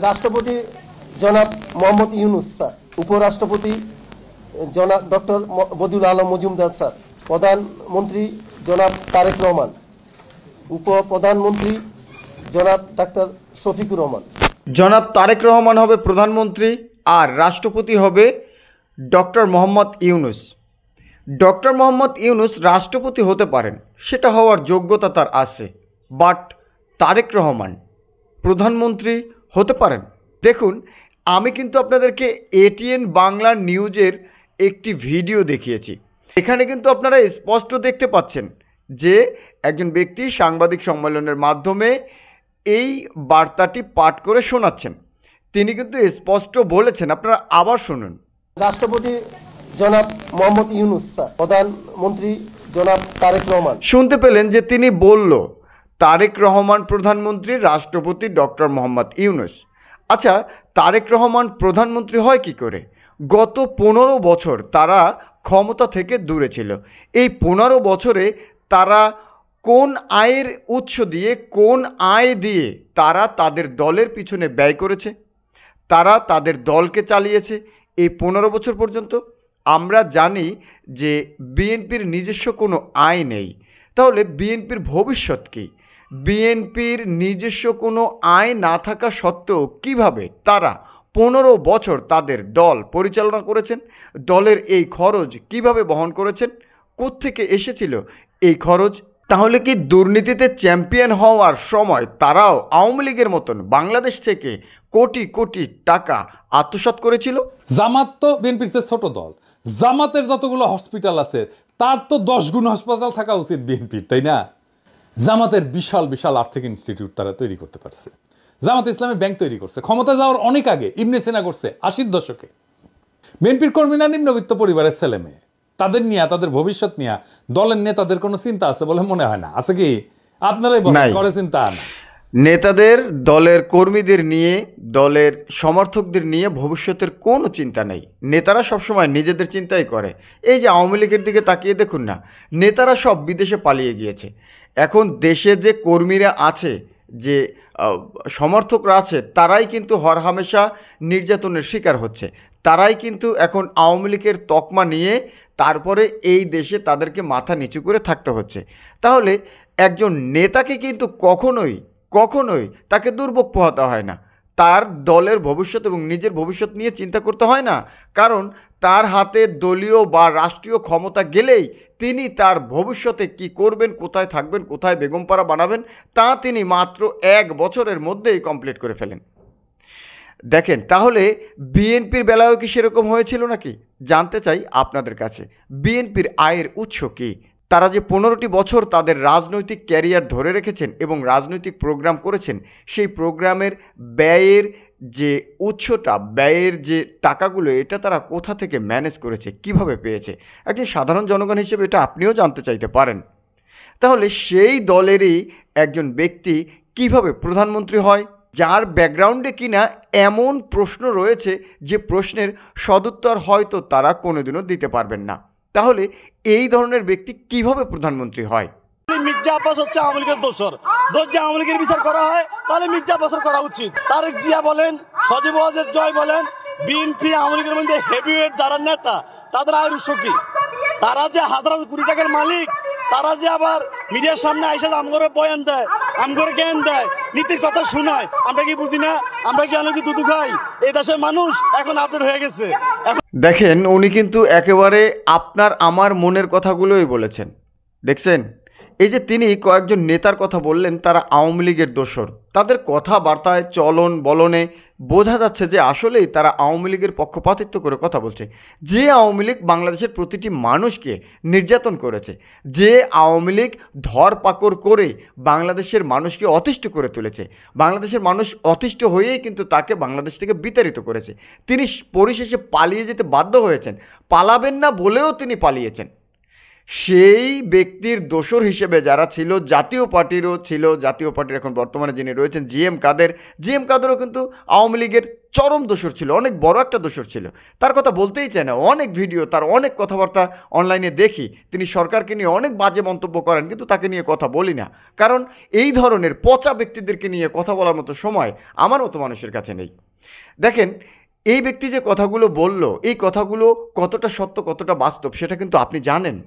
রাষ্ট্রপতি জনাব মোহাম্মদ ইউনূস স্যার, উপরাষ্ট্রপতি জনাব ডক্টর বদিউল আলম মজুমদার স্যার, প্রধানমন্ত্রী জনাব তারেক রহমান, উপপ্রধানমন্ত্রী জনাব ডাক্তার শফিকুর রহমান। জনাব তারেক রহমান হবে প্রধানমন্ত্রী আর রাষ্ট্রপতি হবে ডক্টর মোহাম্মদ ইউনূস। ডক্টর মোহাম্মদ ইউনূস রাষ্ট্রপতি হতে পারেন, সেটা হওয়ার যোগ্যতা তার আছে, বাট তারেক রহমান প্রধানমন্ত্রী হতে পারেন। দেখুন, আমি কিন্তু আপনাদেরকে এটিএন বাংলা নিউজের একটি ভিডিও দেখিয়েছি। এখানে কিন্তু আপনারা স্পষ্ট দেখতে পাচ্ছেন যে একজন ব্যক্তি সাংবাদিক সম্মেলনের মাধ্যমে এই বার্তাটি পাঠ করে শোনাচ্ছেন। তিনি কিন্তু স্পষ্ট বলেছেন, আপনারা আবার শুনুন। রাষ্ট্রপতি জনাব মোহাম্মদ ইউনূস স্যার, প্রধানমন্ত্রী জনাব তারেক রহমান। শুনতে পেলেন যে তিনি বলল তারেক রহমান প্রধানমন্ত্রী, রাষ্ট্রপতি ডক্টর মোহাম্মদ ইউনূস। আচ্ছা, তারেক রহমান প্রধানমন্ত্রী হয় কি করে? গত 15 বছর তারা ক্ষমতা থেকে দূরে ছিল। এই 15 বছরে তারা কোন আয়ের উৎস দিয়ে, কোন আয় দিয়ে তারা তাদের দলের পিছনে ব্যয় করেছে, তারা তাদের দলকে চালিয়েছে এই 15 বছর পর্যন্ত? আমরা জানি যে বিএনপির নিজস্ব কোনো আয় নেই। তাহলে বিএনপির ভবিষ্যৎ কী? বিএনপির নিজস্ব কোনো আয় না থাকা সত্ত্বেও কিভাবে তারা 15 বছর তাদের দল পরিচালনা করেছেন? দলের এই খরচ কিভাবে বহন করেছেন? কোত্থেকে এসেছিল এই খরচ? তাহলে কি দুর্নীতিতে চ্যাম্পিয়ন হওয়ার সময় তারাও আওয়ামী লীগের মতন বাংলাদেশ থেকে কোটি কোটি টাকা আত্মসাৎ করেছিল? জামাত তো বিএনপির চেয়ে ছোট দল। জামাতের যতগুলো হসপিটাল আছে তার তো 10 গুণ হাসপাতাল থাকা উচিত বিএনপির, তাই না? জামাতের বিশাল বিশাল আর্থিক ইনস্টিটিউট তারা তৈরি করতে পারছে। জামাত ইসলামী ব্যাংক তৈরি করছে, ক্ষমতা যাওয়ার অনেক আগে ইবনে সিনা করছে 80-র দশকে। বিএনপির কর্মীরা নিম্নবিত্ত পরিবারের ছেলে মেয়ে, তাদের নিয়ে, তাদের ভবিষ্যৎ নিয়ে দলের নেতাদের কোনো চিন্তা আছে বলে মনে হয় না। আছে কি? আপনারাই করে চিন্তা না। নেতাদের, দলের কর্মীদের নিয়ে, দলের সমর্থকদের নিয়ে ভবিষ্যতের কোনো চিন্তা নেই। নেতারা সবসময় নিজেদের চিন্তাই করে। এই যে আওয়ামী লীগের দিকে তাকিয়ে দেখুন না, নেতারা সব বিদেশে পালিয়ে গিয়েছে। এখন দেশে যে কর্মীরা আছে, যে সমর্থকরা আছে, তারাই কিন্তু হরহামেশা নির্যাতনের শিকার হচ্ছে। তারাই কিন্তু এখন আওয়ামী লীগের তকমা নিয়ে তারপরে এই দেশে তাদেরকে মাথা নিচু করে থাকতে হচ্ছে। তাহলে একজন নেতাকে কিন্তু কখনোই তাকে দুর্ভোগ পোহাতে হয় না। তার দলের ভবিষ্যৎ এবং নিজের ভবিষ্যৎ নিয়ে চিন্তা করতে হয় না, কারণ তার হাতে দলীয় বা রাষ্ট্রীয় ক্ষমতা গেলেই তিনি তার ভবিষ্যতে কি করবেন, কোথায় থাকবেন, কোথায় বেগমপাড়া বানাবেন, তা তিনি মাত্র 1 বছরের মধ্যেই কমপ্লিট করে ফেলেন। দেখেন, তাহলে বিএনপির বেলায়ও কি সেরকম হয়েছিল নাকি? জানতে চাই আপনাদের কাছে, বিএনপির আয়ের উৎস কী? তারা যে 15টি বছর তাদের রাজনৈতিক ক্যারিয়ার ধরে রেখেছেন এবং রাজনৈতিক প্রোগ্রাম করেছেন, সেই প্রোগ্রামের ব্যয়ের যে উৎসটা, ব্যয়ের যে টাকাগুলো, এটা তারা কোথা থেকে ম্যানেজ করেছে, কিভাবে পেয়েছে? একজন সাধারণ জনগণ হিসেবে এটা আপনিও জানতে চাইতে পারেন। তাহলে সেই দলেরই একজন ব্যক্তি কিভাবে প্রধানমন্ত্রী হয়, যার ব্যাকগ্রাউন্ডে কিনা এমন প্রশ্ন রয়েছে যে প্রশ্নের সদুত্তর হয়তো তারা কোনোদিনও দিতে পারবেন না। তাহলে এই ধরনের ব্যক্তি কিভাবে প্রধানমন্ত্রী হয়? মির্জা আব্বাস হচ্ছে আওয়ামী লীগের দোসর। যে আওয়ামী লীগের বিচার করা হয় তাহলে মির্জা আব্বাসের করা উচিত। তারেক জিয়া বলেন, সজীব ওয়াজেদ জয় বলেন, বিএনপি আওয়ামী লীগের মধ্যে হেভিওয়েট যারা নেতা, তাদের আয়ের উৎস কি? তারা যে হাজার কোটি টাকার মালিক, তারা যে আবার মিডিয়ার সামনে আইসা আমগরে বয়ান দেয়, আমগরে জ্ঞান দেয়, নীতির কথা শোনায়, আমরা কি বুঝি না? আমরা কি অনেক দুধু খাই? এই দেশের মানুষ এখন আপডেট হয়ে গেছে। দেখেন, উনি কিন্তু একেবারে আপনার আমার মনের কথাগুলোই বলেছেন। দেখছেন, এই যে তিনি কয়েকজন নেতার কথা বললেন, তারা আওয়ামী লীগের দোসর, তাদের কথাবার্তায়, চলন বলনে বোঝা যাচ্ছে যে আসলেই তারা আওয়ামী লীগের পক্ষপাতিত্ব করে কথা বলছে। যে আওয়ামী লীগ বাংলাদেশের প্রতিটি মানুষকে নির্যাতন করেছে, যে আওয়ামী লীগ ধরপাকড় করে বাংলাদেশের মানুষকে অতিষ্ঠ করে তুলেছে, বাংলাদেশের মানুষ অতিষ্ঠ হয়েই কিন্তু তাকে বাংলাদেশ থেকে বিতাড়িত করেছে, তিনি পরিশেষে পালিয়ে যেতে বাধ্য হয়েছেন। পালাবেন না বলেও তিনি পালিয়েছেন। সেই ব্যক্তির দোসর হিসেবে যারা ছিল, জাতীয় পার্টিরও ছিল, জাতীয় পার্টির এখন বর্তমানে যিনি রয়েছেন জিএম কাদেরও কিন্তু আওয়ামী লীগের চরম দোসর ছিল, অনেক বড় একটা দোসর ছিল। তার কথা বলতেই চায় না, অনেক ভিডিও, তার অনেক কথাবার্তা অনলাইনে দেখি, তিনি সরকারকে নিয়ে অনেক বাজে মন্তব্য করেন, কিন্তু তাকে নিয়ে কথা বলি না, কারণ এই ধরনের পচা ব্যক্তিদেরকে নিয়ে কথা বলার মতো সময় আমার মতো মানুষের কাছে নেই। দেখেন, এই ব্যক্তি যে কথাগুলো বলল, এই কথাগুলো কতটা সত্য কতটা বাস্তব সেটা কিন্তু আপনি জানেন।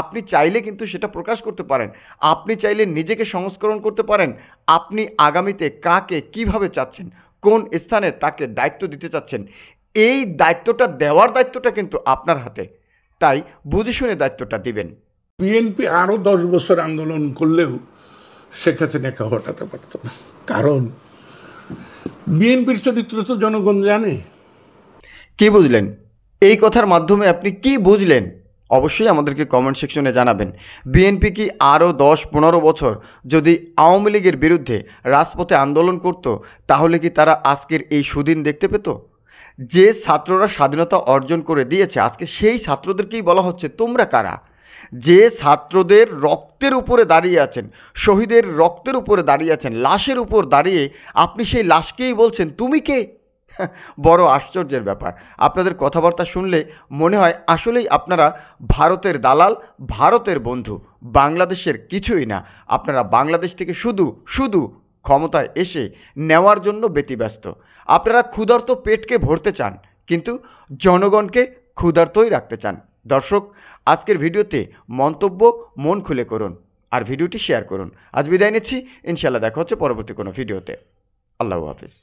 আপনি চাইলে কিন্তু সেটা প্রকাশ করতে পারেন, আপনি চাইলে নিজেকে সংস্করণ করতে পারেন, আপনি আগামীতে কাকে কিভাবে চাচ্ছেন, কোন স্থানে তাকে দায়িত্ব দিতে চাচ্ছেন, এই দায়িত্বটা দেওয়ার দায়িত্বটা কিন্তু আপনার হাতে। তাই বুঝে শুনে দায়িত্বটা দিবেন। বিএনপি আরো 10 বছর আন্দোলন করলেও শেখ হাসিনাকে হটাতে পারত না, কারণ বিএনপির চরিত্র তো জনগণ জানে। কি বুঝলেন? এই কথার মাধ্যমে আপনি কি বুঝলেন অবশ্যই আমাদেরকে কমেন্ট সেকশনে জানাবেন। বিএনপি কি আরও 10-15 বছর যদি আওয়ামী লীগের বিরুদ্ধে রাজপথে আন্দোলন করত, তাহলে কি তারা আজকের এই সুদিন দেখতে পেত? যে ছাত্ররা স্বাধীনতা অর্জন করে দিয়েছে, আজকে সেই ছাত্রদেরকেই বলা হচ্ছে তোমরা কারা? যে ছাত্রদের রক্তের উপরে দাঁড়িয়ে আছেন, শহীদের রক্তের উপরে দাঁড়িয়ে আছেন, লাশের উপর দাঁড়িয়ে আপনি সেই লাশকেই বলছেন তুমি কে? বড় আশ্চর্যের ব্যাপার। আপনাদের কথাবার্তা শুনলে মনে হয় আসলেই আপনারা ভারতের দালাল, ভারতের বন্ধু, বাংলাদেশের কিছুই না। আপনারা বাংলাদেশ থেকে শুধু ক্ষমতায় এসে নেওয়ার জন্য ব্যতিব্যস্ত। আপনারা ক্ষুধার্ত পেটকে ভরতে চান, কিন্তু জনগণকে ক্ষুধার্তই রাখতে চান। দর্শক, আজকের ভিডিওতে মন্তব্য মন খুলে করুন আর ভিডিওটি শেয়ার করুন। আজ বিদায় নিচ্ছি, ইনশাআল্লাহ দেখা হচ্ছে পরবর্তী কোনো ভিডিওতে। আল্লাহ হাফিজ।